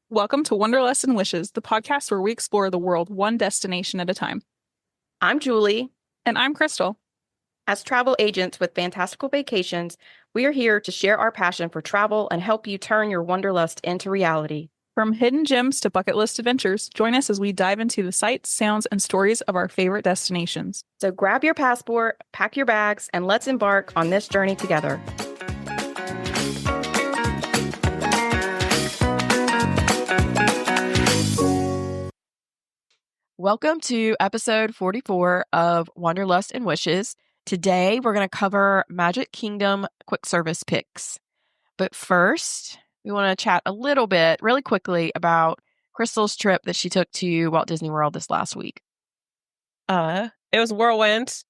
Welcome to Wanderlust and Wishes, the podcast where we explore the world one destination at a time. I'm Julie. And I'm Krystle. As travel agents with fantastical vacations, we are here to share our passion for travel and help you turn your wanderlust into reality. From hidden gems to bucket list adventures, join us as we dive into the sights, sounds, and stories of our favorite destinations. So grab your passport, pack your bags, and let's embark on this journey together. Welcome to episode 44 of Wanderlust and Wishes. Today, we're going to cover Magic Kingdom quick service picks. But first, we want to chat a little bit, really quickly, about Krystle's trip that she took to Walt Disney World this last week. It was whirlwind.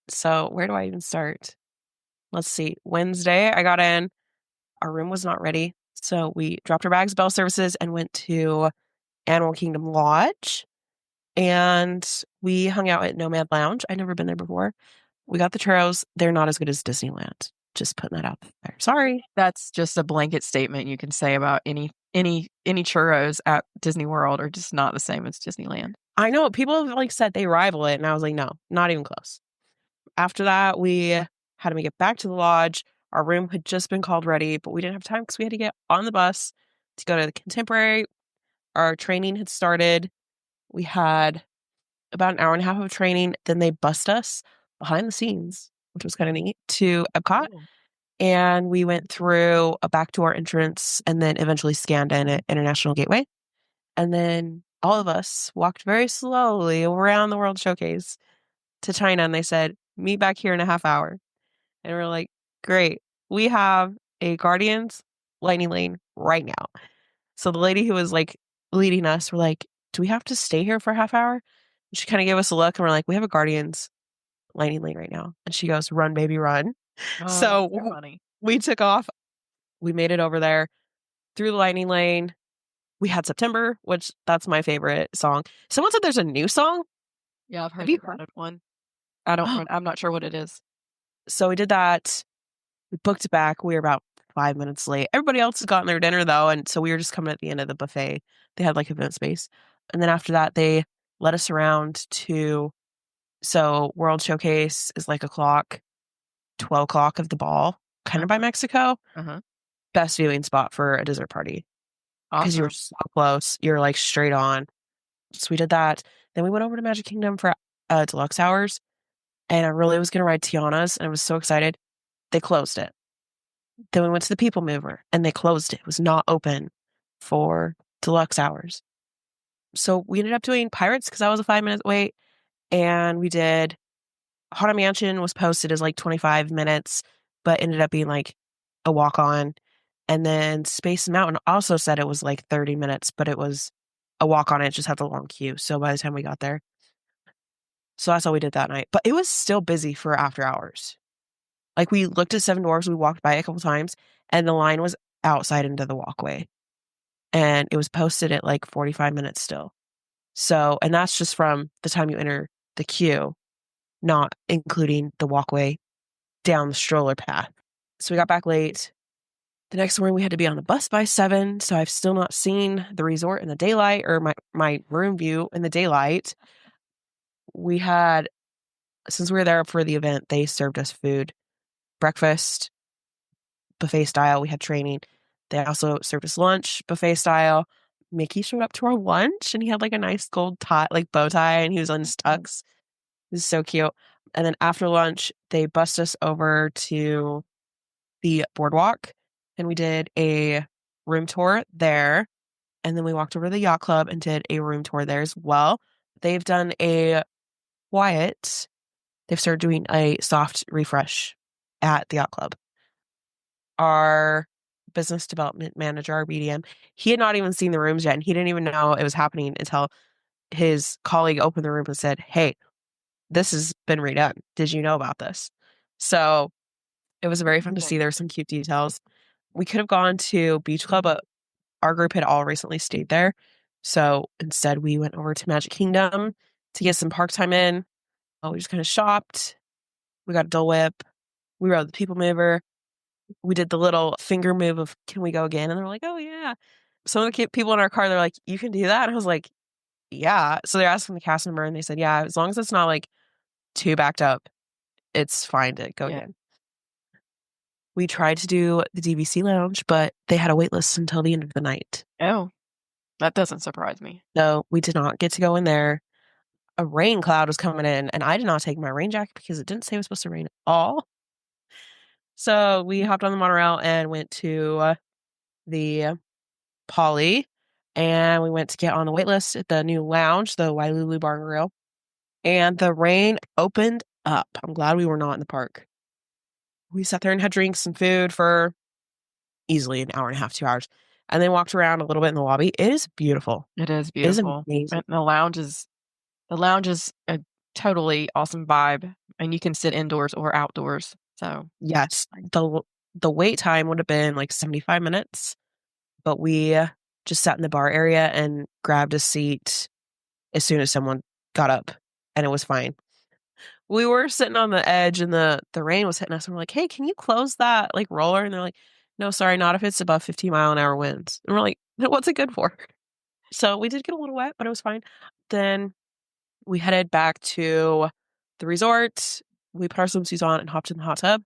So where do I even start? Let's see. Wednesday, I got in. Our room was not ready. So we dropped our bags, bell services, and went to Animal Kingdom Lodge. And we hung out at Nomad Lounge. I'd never been there before. We got the churros. They're not as good as Disneyland. Just putting that out there. Sorry. That's just a blanket statement you can say about any churros at Disney World are just not the same as Disneyland. I know. People have said they rival it. And I was like, no, not even close. After that, we had to make it back to the lodge. Our room had just been called ready, but we didn't have time because we had to get on the bus to go to the Contemporary. Our training had started. We had about an hour and a half of training. Then they bussed us behind the scenes, which was kind of neat, to Epcot. Cool. And we went through a backdoor entrance and then eventually scanned in at International Gateway. And then all of us walked very slowly around the World Showcase to China. And they said, meet back here in a half hour. And we're like, great. We have a Guardians Lightning Lane right now. So the lady who was leading us, we're like, do we have to stay here for a half hour? And she kind of gave us a look and we're like, we have a Guardians Lightning Lane right now. And she goes, run, baby, run. So funny. we took off. We made it over there through the Lightning Lane. We had September, which that's my favorite song. Someone said there's a new song. Yeah, I've heard Have you about it one. I'm not sure what it is. So we did that. We booked it back. We were about 5 minutes late. Everybody else had gotten their dinner though, and so we were just coming at the end of the buffet. They had event space. And then after that, they led us around to, so World Showcase is o'clock, 12 o'clock of the ball, kind of by Mexico. Uh-huh. Best viewing spot for a dessert party. Because you were so close. You're straight on. So we did that. Then we went over to Magic Kingdom for deluxe hours. And I really was going to ride Tiana's, and I was so excited. They closed it. Then we went to the People Mover, and they closed it. It was not open for deluxe hours. So we ended up doing Pirates because that was a 5-minute wait. And we did Haunted Mansion was posted as 25 minutes, but ended up being a walk-on. And then Space Mountain also said it was 30 minutes, but it was a walk-on. It just had the long queue. So by the time we got there, so that's all we did that night. But it was still busy for after hours. We looked at Seven Dwarfs, we walked by it a couple times, and the line was outside into the walkway. And it was posted at 45 minutes still. So, and that's just from the time you enter the queue, not including the walkway down the stroller path. So we got back late. The next morning we had to be on the bus by 7. So I've still not seen the resort in the daylight or my room view in the daylight. We had, since we were there for the event, they served us food, breakfast, buffet style. We had training. They also served us lunch, buffet style. Mickey showed up to our lunch and he had a nice gold tie, bow tie, and he was on his tux. It was so cute. And then after lunch, they bussed us over to the boardwalk and we did a room tour there. And then we walked over to the yacht club and did a room tour there as well. They've done a quiet, they've started doing a soft refresh at the yacht club. Our business development manager, our BDM, he had not even seen the rooms yet, and he didn't even know it was happening until his colleague opened the room and said, hey, this has been redone. Did you know about this? So it was very fun to see. There were some cute details. We could have gone to Beach Club, but our group had all recently stayed there. So instead, we went over to Magic Kingdom to get some park time in. We just kind of shopped. We got a Dole Whip. We rode the People Mover. we did the little finger move of, can we go again? And they're like, oh, yeah. Some of the people in our car, they're like, you can do that? And I was like, yeah. So they're asking the cast member, and they said, yeah, as long as it's not like too backed up, it's fine to go Yeah. again. We tried to do the DVC lounge, but they had a wait list until the end of the night. Oh, that doesn't surprise me. So we did not get to go in there. A rain cloud was coming in, and I did not take my rain jacket because it didn't say it was supposed to rain at all. So we hopped on the monorail and went to the Poly, and we went to get on the wait list at the new lounge, the Wailulu Bar and Grill, and the rain opened up. I'm glad we were not in the park. We sat there and had drinks and food for easily an hour and a half, 2 hours, and then walked around a little bit in the lobby. It is beautiful. It is It is beautiful. amazing. And the lounge is a totally awesome vibe, and you can sit indoors or outdoors. So Yes, the wait time would have been like 75 minutes, but we just sat in the bar area and grabbed a seat as soon as someone got up, and it was fine. We were sitting on the edge, and the rain was hitting us, and we're like, hey, can you close that like roller? And they're like, no, sorry, not if it's above 50-mile-an-hour winds. And we're like, what's it good for? So we did get a little wet, but it was fine. Then we headed back to the resort. We put our swimsuits on and hopped in the hot tub.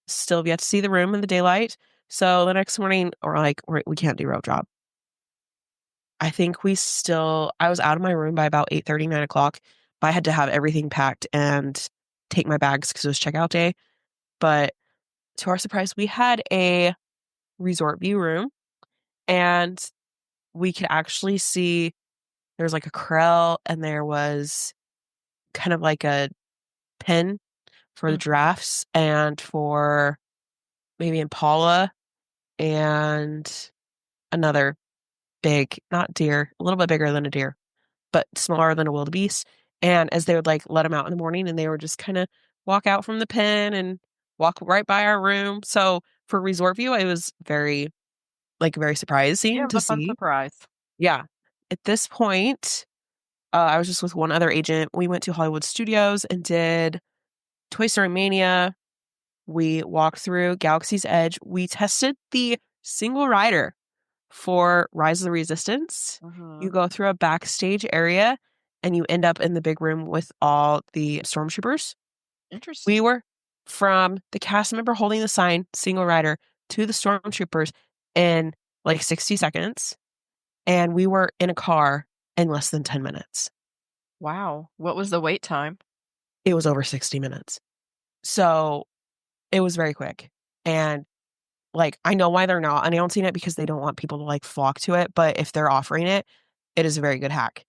Still have yet to see the room in the daylight. So the next morning, we're like, we can't do rope drop. I think I was out of my room by about 8:30, 9 o'clock. But I had to have everything packed and take my bags because it was checkout day. But to our surprise, we had a resort view room, and we could actually see there was like a corral, and there was kind of like a pen for the giraffes and for maybe impala and another big, not deer, a little bit bigger than a deer, but smaller than a wildebeest. And as they would like let them out in the morning, and they would just kind of walk out from the pen and walk right by our room. So for resort view, it was very surprising yeah, to the fun see. surprise. Yeah. At this point, I was just with one other agent. We went to Hollywood Studios and did Toy Story Mania. We walked through Galaxy's Edge. We tested the single rider for Rise of the Resistance. You go through a backstage area, and you end up in the big room with all the stormtroopers. Interesting. We were from the cast member holding the sign, single rider, to the stormtroopers in like 60 seconds. And we were in a car in less than 10 minutes. Wow. What was the wait time? It was over 60 minutes. So it was very quick. And like, I know why they're not announcing it, because they don't want people to like flock to it. But if they're offering it, it is a very good hack.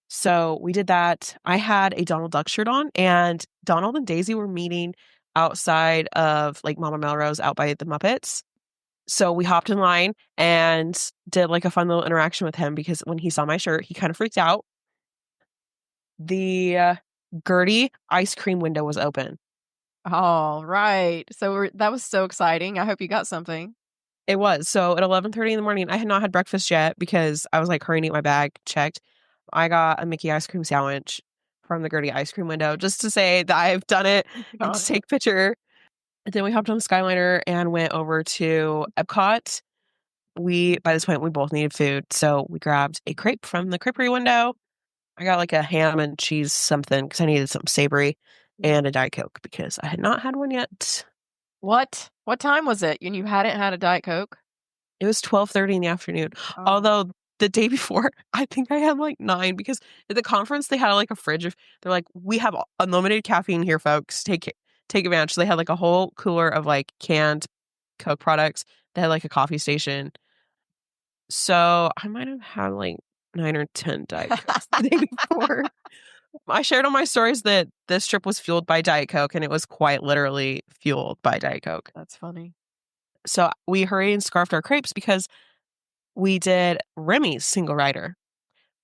So we did that. I had a Donald Duck shirt on, and Donald and Daisy were meeting outside of like Mama Melrose out by the Muppets. So we hopped in line and did like a fun little interaction with him, because when he saw my shirt, he kind of freaked out. The Gertie ice cream window was open. All right. So that was so exciting. I hope you got something. It was. So at 11:30 in the morning, I had not had breakfast yet because I was like hurrying to get my bag checked. I got a Mickey ice cream sandwich from the Gertie ice cream window just to say that I've done it and to take a picture. And then we hopped on the Skyliner and went over to Epcot. By this point, we both needed food. So we grabbed a crepe from the creperie window. I got like a ham and cheese something because I needed something savory, and a Diet Coke because I had not had one yet. What? What time was it? And you hadn't had a Diet Coke? It was 12:30 in the afternoon. Oh. Although the day before, I think I had like 9, because at the conference they had like a fridge they're like, we have unlimited caffeine here, folks. Take advantage. So they had like a whole cooler of like canned Coke products. They had like a coffee station. So I might have had like 9 or 10 Diet Cokes the day before. I shared on my stories that this trip was fueled by Diet Coke, and it was quite literally fueled by Diet Coke. That's funny. So we hurried and scarfed our crepes because we did Remy's single rider.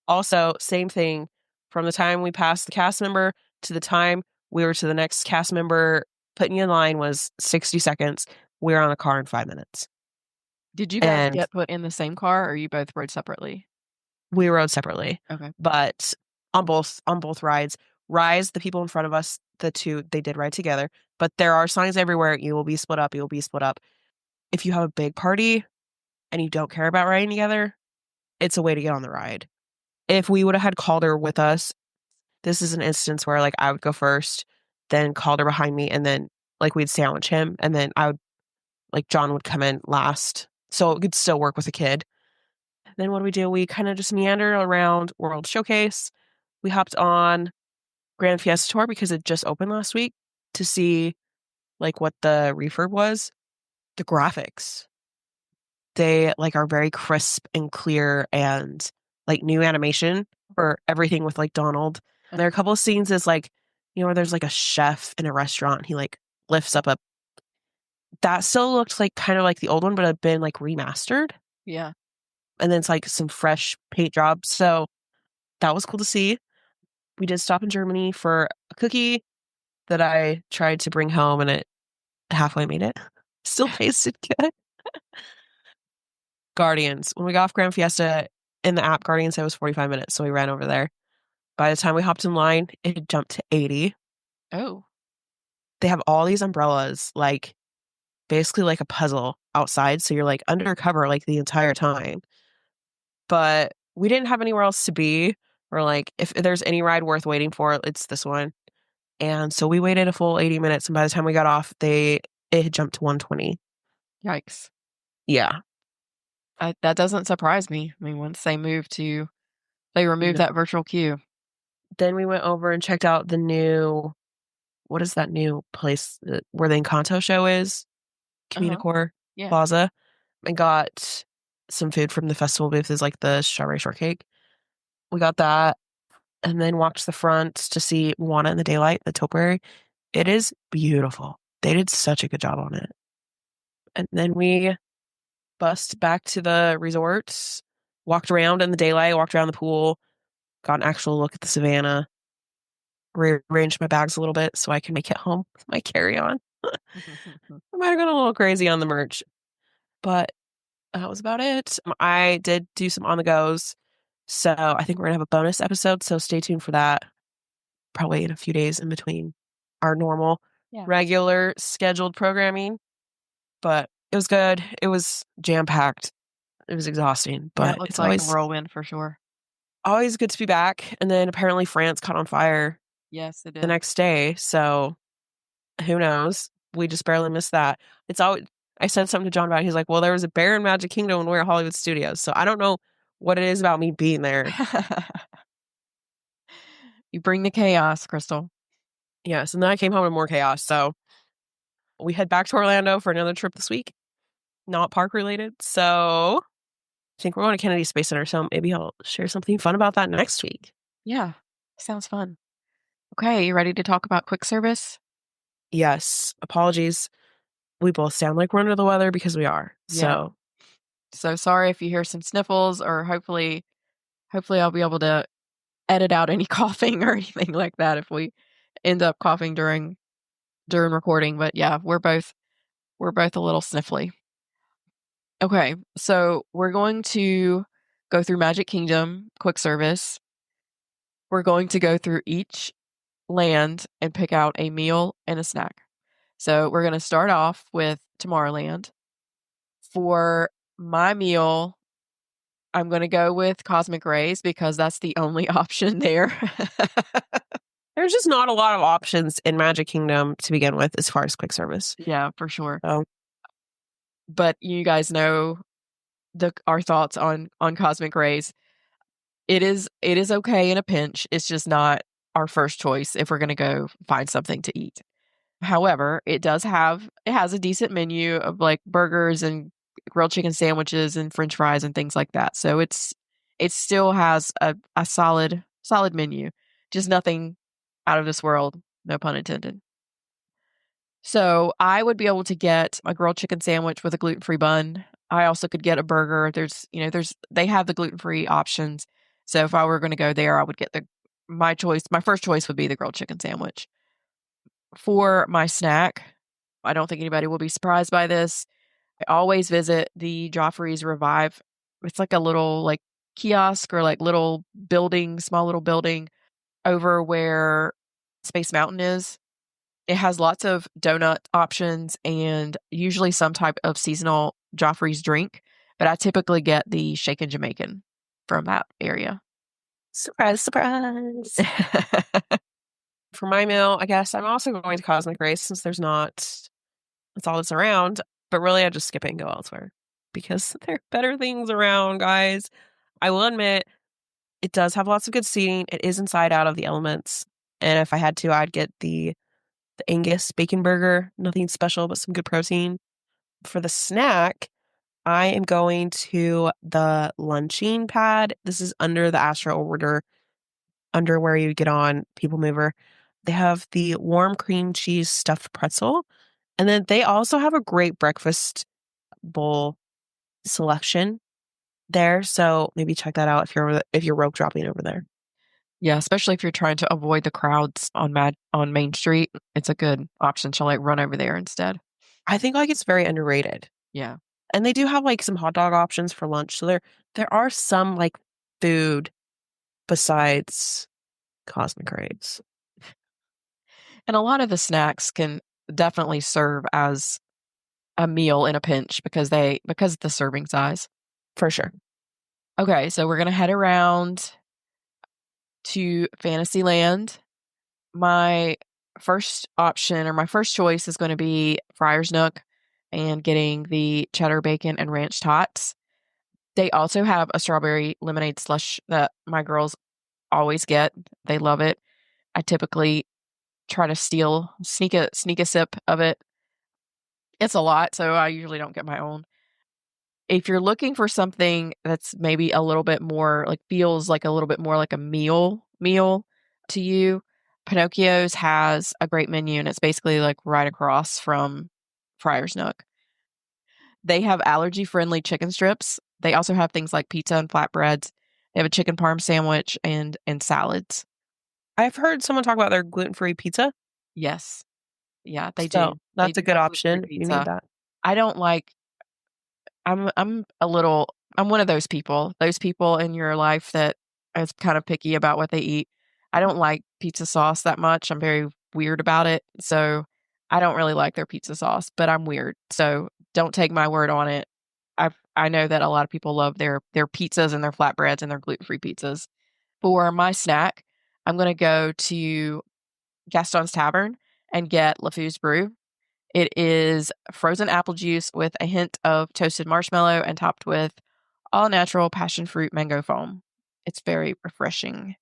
Also, same thing. From the time we passed the cast member to the time we were to the next cast member putting you in line was 60 seconds. We were on a car in 5 minutes. Did you guys And get put in the same car, or you both rode separately? we rode separately. Okay. But on both rides, Rise, the people in front of us, the two, they did ride together. But there are signs everywhere. You will be split up. You will be split up. if you have a big party and you don't care about riding together, it's a way to get on the ride. If we would have had Calder with us, this is an instance where like I would go first, then Calder behind me, and then like we'd sandwich him, and then John would come in last. So it could still work with a kid. Then what do we do? We kind of just meander around World Showcase. We hopped on Grand Fiesta Tour because it just opened last week to see like what the refurb was. The graphics, they like are very crisp and clear and like new animation for everything with like Donald. There are a couple of scenes is like, where there's like a chef in a restaurant. He like lifts up a that still looked like kind of like the old one, but had been like remastered. Yeah. And then it's like some fresh paint jobs. So that was cool to see. We did stop in Germany for a cookie that I tried to bring home and it halfway made it. Still tasted good. Guardians. When we got off Grand Fiesta in the app, Guardians said it was 45 minutes. So we ran over there. By the time we hopped in line, it had jumped to 80. Oh. They have all these umbrellas, like basically like a puzzle outside. So you're like undercover like the entire time. But we didn't have anywhere else to be. Or like, if there's any ride worth waiting for, it's this one. And so we waited a full 80 minutes. And by the time we got off, it had jumped to 120. Yikes. Yeah. That doesn't surprise me. I mean, once they removed that virtual queue. Then we went over and checked out the new, what is that new place where the Encanto show is? Communicore Yeah. Plaza. And got some food from the festival booth, is like the strawberry shortcake. We got that. And then walked the front to see Moana in the Daylight, the topiary. It is beautiful. They did such a good job on it. And then we bussed back to the resorts, walked around in the daylight, walked around the pool, got an actual look at the savannah, rearranged my bags a little bit so I can make it home with my carry-on. I might have gone a little crazy on the merch, but that was about it. I did do some on-the-goes, so I think we're going to have a bonus episode, so stay tuned for that. Probably in a few days in between our normal, regular scheduled programming. But it was good. It was jam-packed. It was exhausting, but it looks it's like always a whirlwind for sure. Always good to be back. And then apparently France caught on fire Yes, it the did. next day. So who knows? We just barely missed that. It's always, I said something to John about it. He's like, well, there was a bear in Magic Kingdom and we're at Hollywood Studios. So I don't know what it is about me being there. You bring the chaos, Krystle. Yes. And then I came home with more chaos. So we head back to Orlando for another trip this week. Not park related. So I think we're going to Kennedy Space Center. So maybe I'll share something fun about that next week. Yeah. Sounds fun. Okay. You ready to talk about quick service? Yes. Apologies. We both sound like we're under the weather because we are. Yeah. So sorry if you hear some sniffles, or hopefully I'll be able to edit out any coughing or anything like that if we end up coughing during recording. But yeah, we're both a little sniffly. Okay, so we're going to go through Magic Kingdom quick service. We're going to go through each land and pick out a meal and a snack. So we're going to start off with Tomorrowland. For my meal, I'm going to go with Cosmic Rays because that's the only option there. There's just not a lot of options in Magic Kingdom to begin with as far as quick service. Yeah, for sure. So. But you guys know our thoughts on Cosmic Rays. It is okay in a pinch. It's just not our first choice if we're going to go find something to eat. However, it has a decent menu of like burgers and grilled chicken sandwiches and French fries and things like that. So it still has a solid menu, just nothing out of this world, no pun intended. So I would be able to get a grilled chicken sandwich with a gluten-free bun. I also could get a burger. They have the gluten-free options. So if I were going to go there, I would get my first choice would be the grilled chicken sandwich. For my snack, I don't think anybody will be surprised by this. I always visit the Joffrey's Revive. It's like a little like kiosk or like little building, small little building over where Space Mountain is It has lots of donut options and usually some type of seasonal Joffrey's drink, but I typically get the shaken Jamaican from that area. Surprise, surprise. For my meal, I guess I'm also going to Cosmic Race since that's all that's around. But really, I just skip it and go elsewhere because there are better things around, guys. I will admit, it does have lots of good seating. It is inside out of the elements. And if I had to, I'd get the Angus bacon burger. Nothing special, but some good protein. For the snack, I am going to the lunching pad. This is under the Astro Order, under where you get on People Mover. They have the warm cream cheese stuffed pretzel. And then they also have a great breakfast bowl selection there. So maybe check that out if you're rope dropping over there. Yeah, especially if you're trying to avoid the crowds on Main Street, it's a good option to like run over there instead. I think like it's very underrated. Yeah. And they do have like some hot dog options for lunch. So there are some like food besides Cosmic Rays. And a lot of the snacks can definitely serve as a meal in a pinch because of the serving size. For sure. Okay, so we're going to head around to Fantasyland. My first option or my first choice is going to be Friar's Nook and getting the cheddar bacon and ranch tots. They also have a strawberry lemonade slush that my girls always get. They love it. I typically try to sneak a sip of it. It's a lot, so I usually don't get my own. If you're looking for something that's maybe a little bit more like feels like a little bit more like a meal to you, Pinocchio's has a great menu and it's basically like right across from Friar's Nook. They have allergy friendly chicken strips. They also have things like pizza and flatbreads. They have a chicken parm sandwich and salads. I've heard someone talk about their gluten-free pizza. Yes. Yeah, they So do. that's They a do good have option. gluten-free You pizza. need that. I don't like I'm one of those people in your life that is kind of picky about what they eat. I don't like pizza sauce that much. I'm very weird about it. So I don't really like their pizza sauce, but I'm weird. So don't take my word on it. I know that a lot of people love their pizzas and their flatbreads and their gluten-free pizzas. For my snack, I'm going to go to Gaston's Tavern and get LeFou's Brew. It is frozen apple juice with a hint of toasted marshmallow and topped with all natural passion fruit mango foam. It's very refreshing.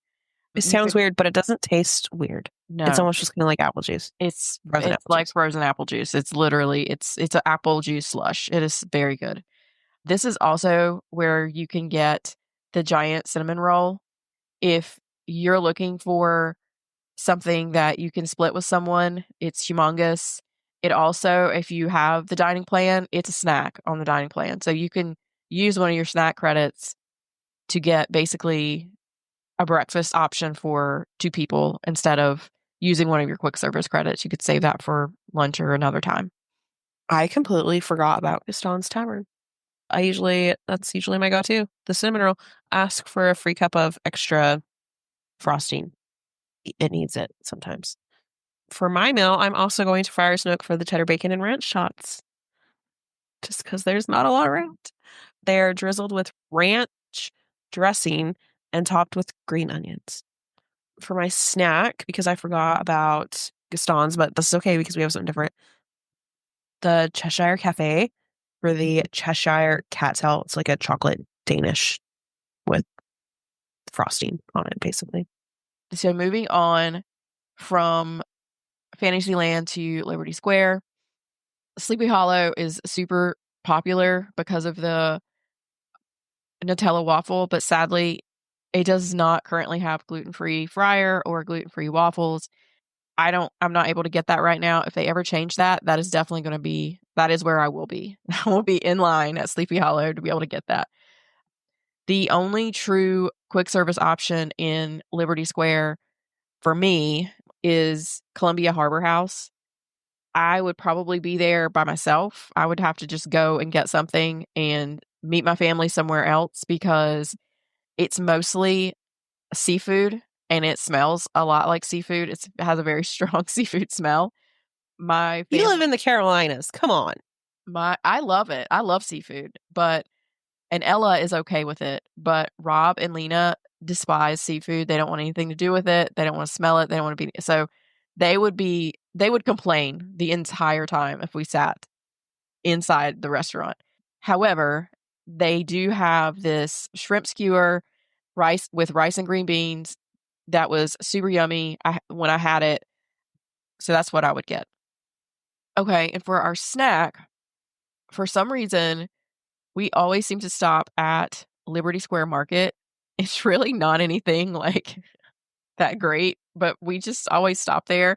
It sounds weird, but it doesn't taste weird. No, It's almost just kind of like apple juice. it's Frozen apple like juice. frozen apple juice. It's literally it's an apple juice slush. It is very good. This is also where you can get the giant cinnamon roll if you're looking for something that you can split with someone. It's humongous. It also, if you have the dining plan, it's a snack on the dining plan. So you can use one of your snack credits to get basically a breakfast option for two people instead of using one of your quick service credits. You could save that for lunch or another time. I completely forgot about Gaston's Tavern. That's usually my go-to. The cinnamon roll. Ask for a free cup of extra frosting. It needs it sometimes. For my meal, I'm also going to Friar's Nook for the cheddar bacon and ranch shots. Just because there's not a lot around. They're drizzled with ranch dressing and topped with green onions. For my snack, because I forgot about Gaston's, but this is okay because we have something different. The Cheshire Cafe for the Cheshire Cattail. It's like a chocolate Danish with frosting on it, basically. So moving on from Fantasyland to Liberty Square, Sleepy Hollow is super popular because of the Nutella waffle, but sadly, it does not currently have gluten-free fryer or gluten-free waffles. I'm not able to get that right now. If they ever change that, that is definitely going to be, that is where I will be. I will be in line at Sleepy Hollow to be able to get that. The only true quick service option in Liberty Square for me is Columbia Harbor House. I would probably be there by myself. I would have to just go and get something and meet my family somewhere else because it's mostly seafood and it smells a lot like seafood. It has a very strong seafood smell. My You family, live in the Carolinas. Come on. I love it. I love seafood, and Ella is okay with it, but Rob and Lena despise seafood. They don't want anything to do with it. They don't want to smell it. They don't want to be, so they would complain the entire time if we sat inside the restaurant. However, they do have this shrimp skewer rice and green beans that was super yummy when I had it. So that's what I would get. Okay, and for our snack, for some reason, we always seem to stop at Liberty Square Market. It's really not anything like that great, but we just always stop there.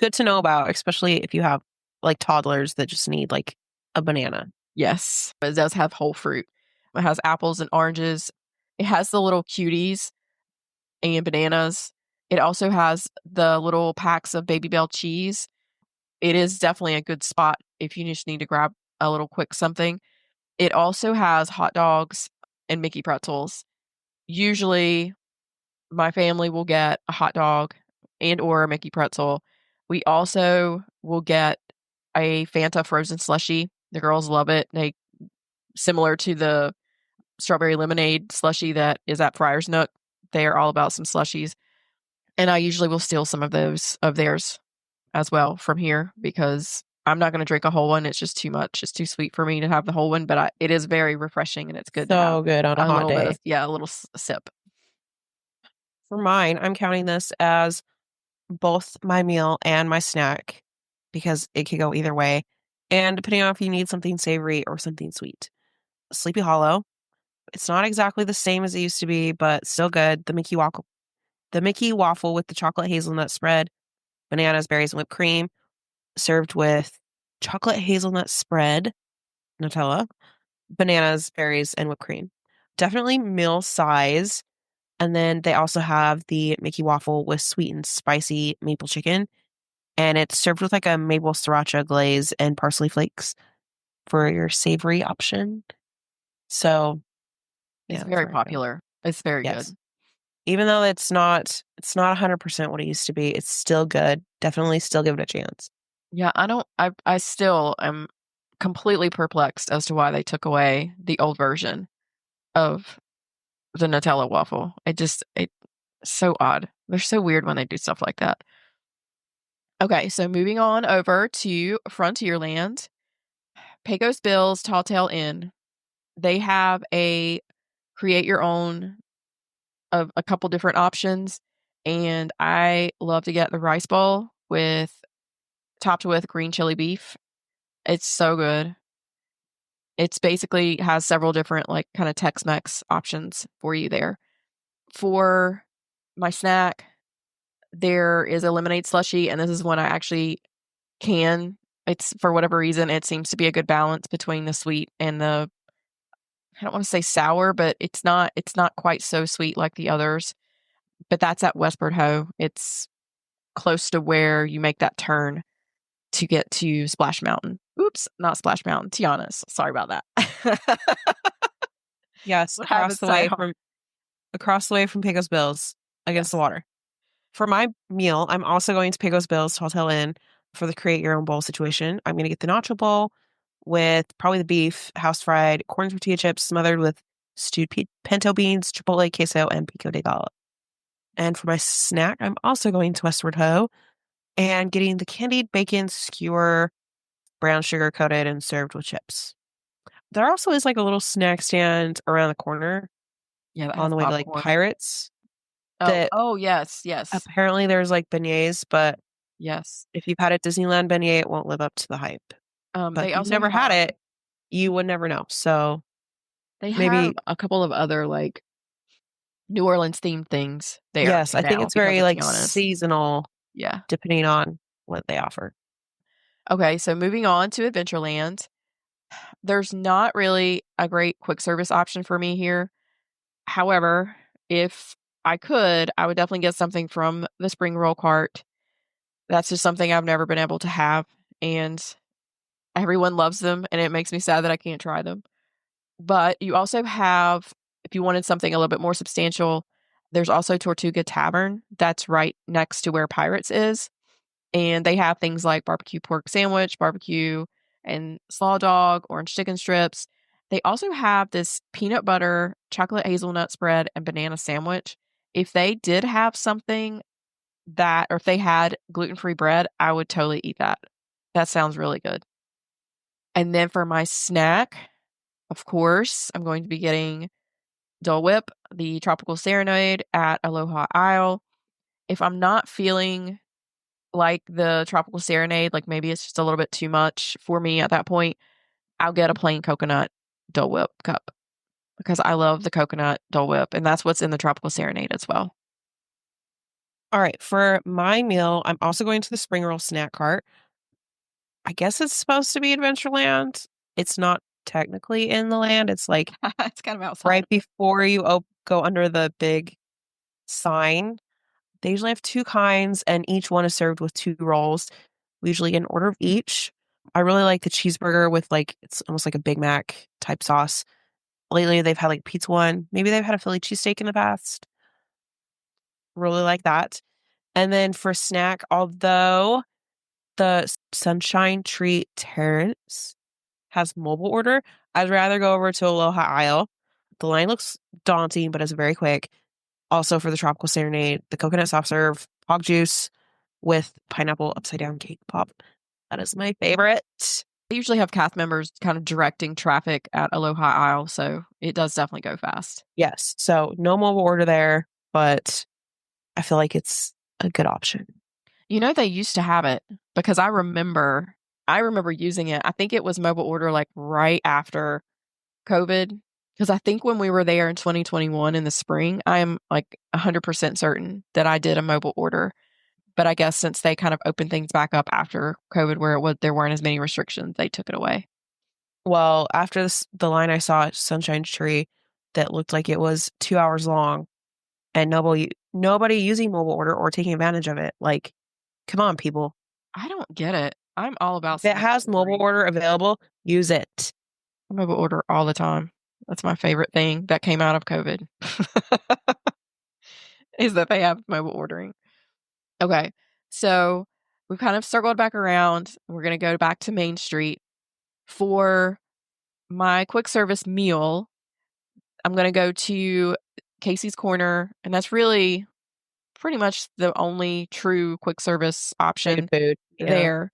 Good to know about, especially if you have like toddlers that just need like a banana. Yes, it does have whole fruit. It has apples and oranges. It has the little cuties and bananas. It also has the little packs of Baby Bell cheese. It is definitely a good spot if you just need to grab a little quick something. It also has hot dogs and Mickey pretzels. Usually, my family will get a hot dog and or a Mickey pretzel. We also will get a Fanta frozen slushie. The girls love it. They similar to the strawberry lemonade slushie that is at Friar's Nook. They are all about some slushies. And I usually will steal some of those of theirs as well from here because I'm not going to drink a whole one. It's just too much. It's too sweet for me to have the whole one, but it is very refreshing and it's good to have So good on a hot little bit day. of, a little sip. For mine, I'm counting this as both my meal and my snack because it could go either way. And depending on if you need something savory or something sweet. Sleepy Hollow. It's not exactly the same as it used to be, but still good. The Mickey waffle with the chocolate hazelnut spread, bananas, berries, and whipped cream, served with chocolate hazelnut spread, Nutella, bananas, berries, and whipped cream. Definitely meal size. And then they also have the Mickey waffle with sweet and spicy maple chicken. And it's served with like a maple sriracha glaze and parsley flakes for your savory option. So, yeah, It's that's very where I go. popular. It's very Yes. good. Even though it's not 100% what it used to be, it's still good. Definitely still give it a chance. Yeah, I still am completely perplexed as to why they took away the old version of the Nutella waffle. It's so odd. They're so weird when they do stuff like that. Okay, so moving on over to Frontierland, Pecos Bill's Tall Tale Inn. They have a create your own of a couple different options, and I love to get the rice bowl topped with green chili beef. It's so good. It's basically has several different like kind of Tex-Mex options for you there. For my snack, there is a lemonade slushie, and this is one I actually can. It's for whatever reason, it seems to be a good balance between the sweet and I don't want to say sour, but it's not quite so sweet like the others. But that's at Westward Ho. It's close to where you make that turn to get to Splash Mountain. Oops, not Splash Mountain, Tiana's. Sorry about that. Yes, What happens across the way from Pecos Bills against the water. For my meal, I'm also going to Pecos Bills Hotel Inn for the create your own bowl situation. I'm going to get the nacho bowl with probably the beef, house fried, corn tortilla chips smothered with stewed pinto beans, chipotle queso, and pico de gallo. And for my snack, I'm also going to Westward Ho and getting the candied bacon skewer, brown sugar coated and served with chips. There also is like a little snack stand around the corner Yeah, that on has the way to like popcorn. Pirates. Oh, That yes. apparently there's like beignets, but Yes. if you've had a Disneyland beignet, it won't live up to the hype. But They if you've also never had have it, you would never know. So they have maybe, a couple of other like New Orleans themed things there yes, I think now it's because very of like Tiana's. seasonal Yeah. depending on what they offer. Okay, so moving on to Adventureland. There's not really a great quick service option for me here. However, if I could, I would definitely get something from the spring roll cart. That's just something I've never been able to have, and everyone loves them, and it makes me sad that I can't try them. But you also have, if you wanted something a little bit more substantial, there's also Tortuga Tavern that's right next to where Pirates is. And they have things like barbecue pork sandwich, barbecue and slaw dog, orange chicken strips. They also have this peanut butter, chocolate hazelnut spread, and banana sandwich. If they did have something that, or if they had gluten-free bread, I would totally eat that. That sounds really good. And then for my snack, of course, I'm going to be getting Dole Whip, the Tropical Serenade at Aloha Isle. If I'm not feeling like the Tropical Serenade, like maybe it's just a little bit too much for me at that point, I'll get a plain coconut Dole Whip cup because I love the coconut Dole Whip, and that's what's in the Tropical Serenade as well. All right. For my meal, I'm also going to the Spring Roll snack cart. I guess it's supposed to be Adventureland. It's not technically in the land. It's like It's kind of outside. right before you go under the big sign. They usually have two kinds, and each one is served with two rolls. We usually get an order of each. I really like the cheeseburger with it's almost like a Big Mac type sauce. Lately, they've had like pizza one. Maybe they've had a Philly cheesesteak in the past. Really like that. And then for snack, although the Sunshine Tree Terrace has mobile order, I'd rather go over to Aloha Isle. The line looks daunting, but it's very quick. Also for the Tropical Serenade, the coconut soft serve, hog juice with pineapple upside down cake pop. That is my favorite. They usually have cast members kind of directing traffic at Aloha Isle, so it does definitely go fast. Yes. So no mobile order there, but I feel like it's a good option. You know, they used to have it because I remember using it. I think it was mobile order like right after COVID. Because I think when we were there in 2021 in the spring, I am like 100% certain that I did a mobile order. But I guess since they kind of opened things back up after COVID, where there weren't as many restrictions, they took it away. Well, after the line I saw at Sunshine Tree that looked like it was 2 hours long, and nobody using mobile order or taking advantage of it. Like, come on, people. I don't get it. I'm all about If it has mobile order available, use it. mobile order all the time. That's my favorite thing that came out of COVID is that they have mobile ordering. Okay, so we've kind of circled back around. We're going to go back to Main Street. For my quick service meal, I'm going to go to Casey's Corner, and that's really pretty much the only true quick service option Food. there.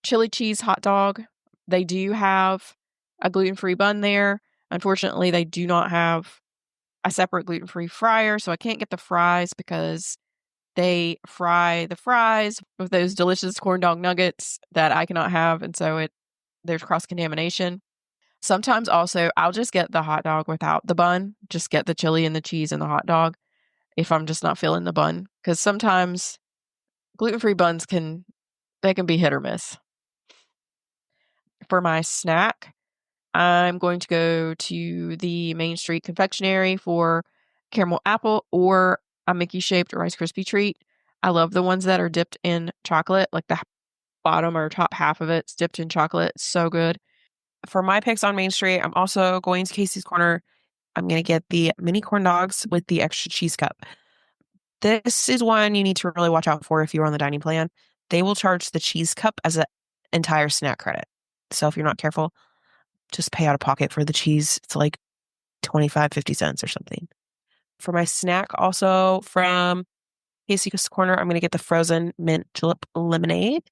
Chili cheese hot dog. They do have a gluten-free bun there. Unfortunately, they do not have a separate gluten-free fryer, so I can't get the fries because they fry the fries with those delicious corn dog nuggets that I cannot have, and so there's cross-contamination. Sometimes also I'll just get the hot dog without the bun, just get the chili and the cheese and the hot dog if I'm just not feeling the bun, because sometimes gluten-free buns can be hit or miss. For my snack, I'm going to go to the Main Street Confectionery for caramel apple or a Mickey-shaped Rice Krispie treat. I love the ones that are dipped in chocolate, like the bottom or top half of it's dipped in chocolate. It's so good. For my picks on Main Street, I'm also going to Casey's Corner. I'm going to get the mini corn dogs with the extra cheese cup. This is one you need to really watch out for if you're on the dining plan. They will charge the cheese cup as an entire snack credit. So if you're not careful, just pay out of pocket for the cheese. It's like 25, 50 cents or something. For my snack, also from Casey's Corner, I'm going to get the frozen mint julep lemonade.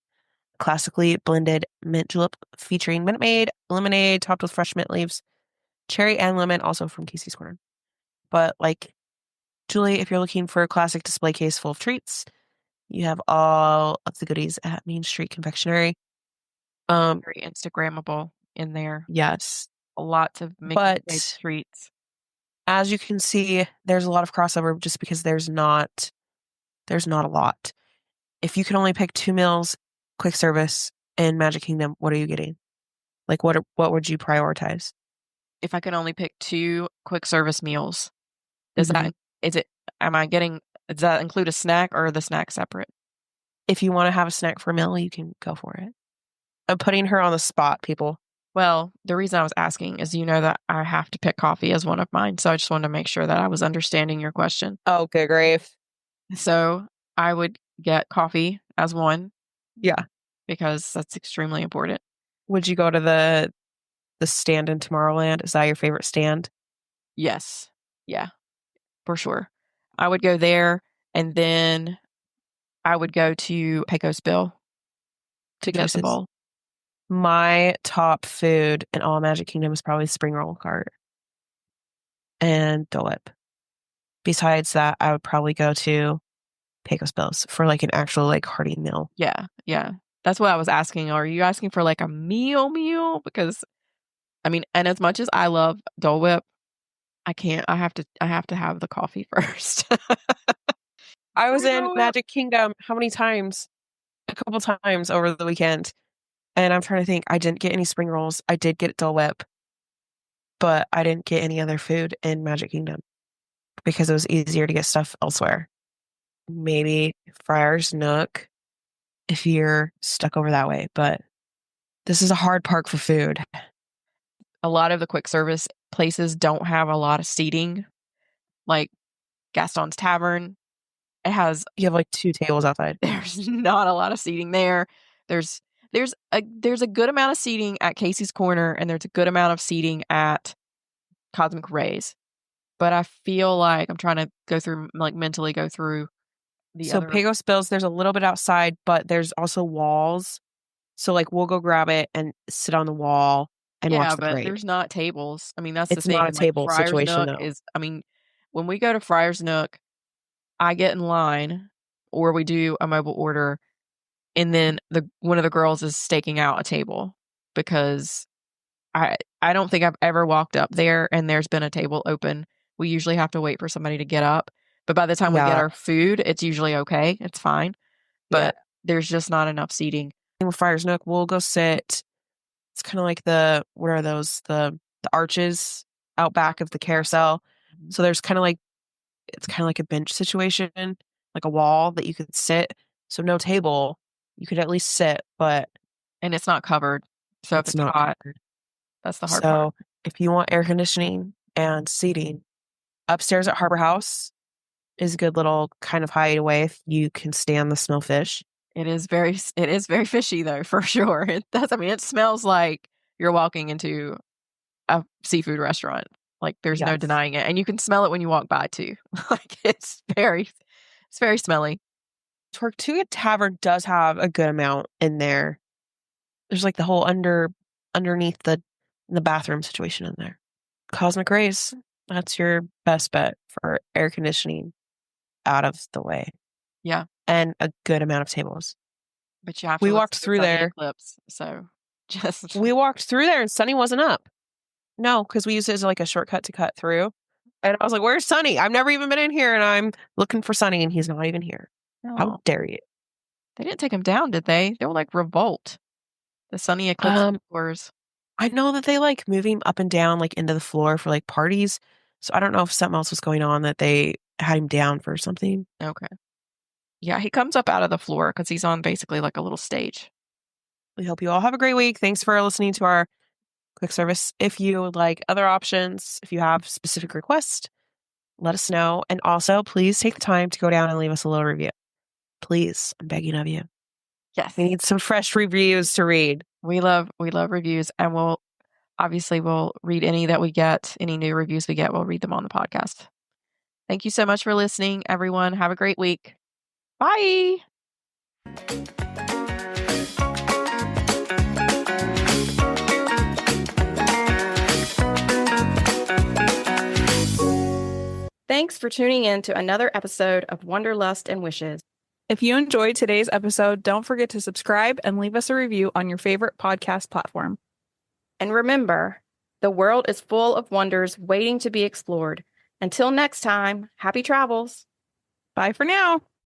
Classically blended mint julep featuring Minute Maid lemonade topped with fresh mint leaves, cherry and lemon, also from Casey's Corner. But like Julie, if you're looking for a classic display case full of treats, you have all of the goodies at Main Street Confectionery. Very Instagrammable in there. Yes. Lots of Mickey treats. As you can see, there's a lot of crossover just because there's not a lot. If you can only pick 2 meals, quick service in Magic Kingdom, what are you getting? Like what would you prioritize? If I could only pick 2 quick service meals, does that include a snack or are the snacks separate? If you want to have a snack for a meal, you can go for it. I'm putting her on the spot, people. Well, the reason I was asking is that I have to pick coffee as one of mine. So I just wanted to make sure that I was understanding your question. Oh, good grief. So I would get coffee as one. Yeah. because that's extremely important. Would you go to the stand in Tomorrowland? Is that your favorite stand? Yes. Yeah, for sure. I would go there, and then I would go to Pecos Bill to Good get the choices. bowl. My top food in all Magic Kingdom is probably spring roll cart and Dole Whip. Besides that, I would probably go to Pecos Bills for like an actual like hearty meal. Yeah, yeah. That's what I was asking. Are you asking for like a meal? Because I mean, and as much as I love Dole Whip, I can't. I have to have the coffee first. I was For in Dole Whip. Magic Kingdom how many times? A couple times over the weekend. And I'm trying to think. I didn't get any spring rolls. I did get Dole Whip, but I didn't get any other food in Magic Kingdom because it was easier to get stuff elsewhere. Maybe Friar's Nook if you're stuck over that way, but this is a hard park for food. A lot of the quick service places don't have a lot of seating. Like Gaston's Tavern, it has You have like 2 tables outside. there's not a lot of seating there. There's there's a good amount of seating at Casey's Corner, and there's a good amount of seating at Cosmic Rays. But I feel like I'm trying to go through, like, mentally go through the So other. Pecos Bills, there's a little bit outside, but there's also walls. So like we'll go grab it and sit on the wall and watch Yeah, the but parade. there's not tables. I mean, that's the It's not thing. a Like table Friar's situation Nook though. is, I mean, when we go to Friar's Nook, I get in line, or we do a mobile order, and then one of the girls is staking out a table because I don't think I've ever walked up there and there's been a table open. We usually have to wait for somebody to get up, but by the time we get Yeah. our food, it's usually okay. It's fine, Yeah. but there's just not enough seating. With Friar's Nook, we'll go sit. It's kind of like what are those? The arches out back of the carousel. So there's it's kind of like a bench situation, like a wall that you could sit. So no table, you could at least sit, but And it's not covered. So if it's it's not hot, covered. that's the hard part. So if you want air conditioning and seating, upstairs at Harbor House is a good little kind of hideaway if you can stand the smell fish. It is very fishy though, for sure. It does. I mean, it smells like you're walking into a seafood restaurant. Like there's no Yes. denying it. And you can smell it when you walk by too. Like it's very smelly. Tortuga Tavern does have a good amount in there. There's like the whole underneath the bathroom situation in there. Cosmic Rays, that's your best bet for air conditioning out of the way. Yeah. And a good amount of tables. But you have to We listen walked to through Sunny there. Eclipse. So just We walked through there and Sunny wasn't up. No, because we used it as like a shortcut to cut through. And I was like, where's Sunny? I've never even been in here and I'm looking for Sunny and he's not even here. How no. dare you? They didn't take him down, did they? They were like Revolt. The Sunny Eclipse tours. I know that they like move him up and down like into the floor for like parties. So I don't know if something else was going on that they had him down for something. Okay. Yeah, he comes up out of the floor because he's on basically like a little stage. We hope you all have a great week. Thanks for listening to our quick service. If you would like other options, if you have specific requests, let us know. And also, please take the time to go down and leave us a little review. Please, I'm begging of you. Yes. We need some fresh reviews to read. We love reviews, and we'll read any that we get, any new reviews we get, we'll read them on the podcast. Thank you so much for listening, everyone. Have a great week. Bye. Thanks for tuning in to another episode of Wanderlust and Wishes. If you enjoyed today's episode, don't forget to subscribe and leave us a review on your favorite podcast platform. And remember, the world is full of wonders waiting to be explored. Until next time, happy travels. Bye for now.